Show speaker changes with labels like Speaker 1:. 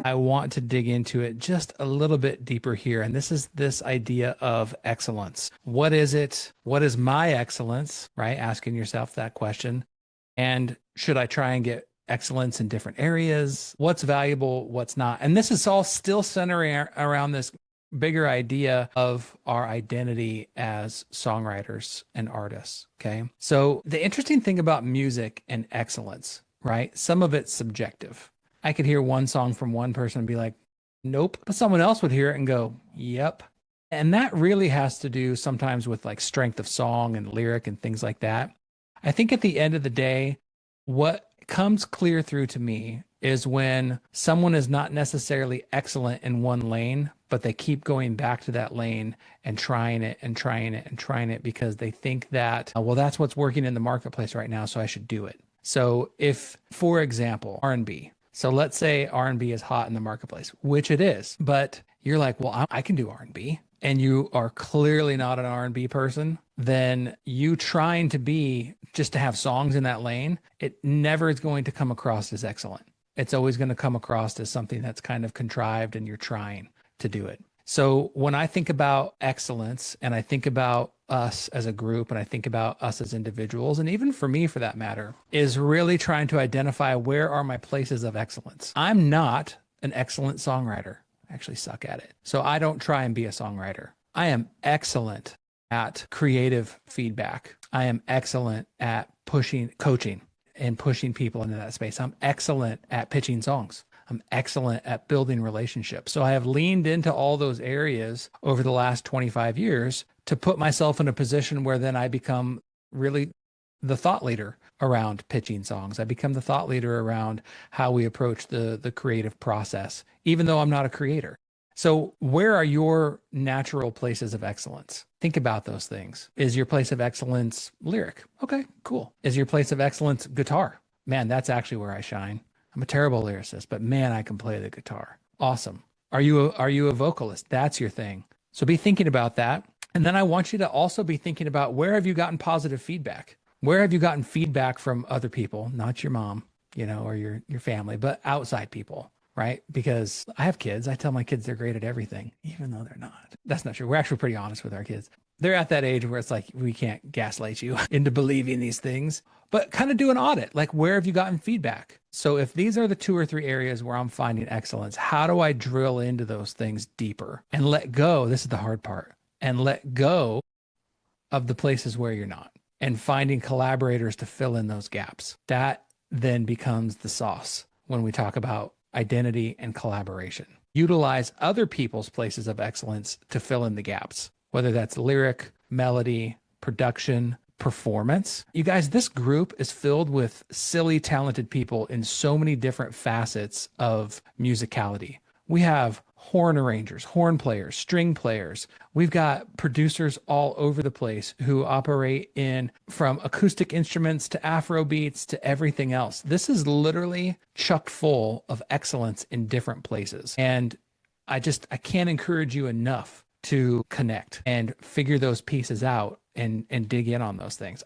Speaker 1: I want to dig into it just a little bit deeper here. And this is this idea of excellence. What is it? What is my excellence? Right? Asking yourself that question. And should I try and get excellence in different areas? What's valuable? What's not? And this is all still centering around this bigger idea of our identity as songwriters and artists. Okay. So the interesting thing about music and excellence, right? Some of it's subjective. I could hear one song from one person and be like, nope. But someone else would hear it and go, yep. And that really has to do sometimes with like strength of song and lyric and things like that. I think at the end of the day, what comes clear through to me is when someone is not necessarily excellent in one lane, but they keep going back to that lane and trying it and trying it and trying it because they think that, well, that's what's working in the marketplace right now, so I should do it. So if, for example, R&B. So let's say R&B is hot in the marketplace, which it is, but you're like, well, I can do R&B, and you are clearly not an R&B person, then you trying to be just to have songs in that lane, it never is going to come across as excellent. It's always going to come across as something that's kind of contrived and you're trying to do it. So when I think about excellence and I think about us as a group and I think about us as individuals, and even for me for that matter, is really trying to identify where are my places of excellence. I'm not an excellent songwriter. I actually suck at it. So I don't try and be a songwriter. I am excellent at creative feedback. I am excellent at coaching and pushing people into that space. I'm excellent at pitching songs. I'm excellent at building relationships. So I have leaned into all those areas over the last 25 years to put myself in a position where then I become really the thought leader around pitching songs. I become the thought leader around how we approach the creative process, even though I'm not a creator. So where are your natural places of excellence? Think about those things. Is your place of excellence lyric? Okay, cool. Is your place of excellence guitar? Man, that's actually where I shine. I'm a terrible lyricist, but man, I can play the guitar. Awesome. Are you a vocalist? That's your thing. So be thinking about that. And then I want you to also be thinking about, where have you gotten positive feedback? Where have you gotten feedback from other people, not your mom, or your family, but outside people, right? Because I have kids. I tell my kids they're great at everything, even though they're not. That's not true. We're actually pretty honest with our kids. They're at that age where it's like, we can't gaslight you into believing these things, but kind of do an audit. Like, where have you gotten feedback? So if these are the 2 or 3 areas where I'm finding excellence, how do I drill into those things deeper and let go? This is the hard part, and let go of the places where you're not, and finding collaborators to fill in those gaps. That then becomes the sauce when we talk about identity and collaboration. Utilize other people's places of excellence to fill in the gaps, whether that's lyric, melody, production, performance. You guys, this group is filled with silly, talented people in so many different facets of musicality. We have horn arrangers, horn players, string players. We've got producers all over the place who operate in from acoustic instruments to Afro beats to everything else. This is literally chock full of excellence in different places. And I can't encourage you enough to connect and figure those pieces out and dig in on those things.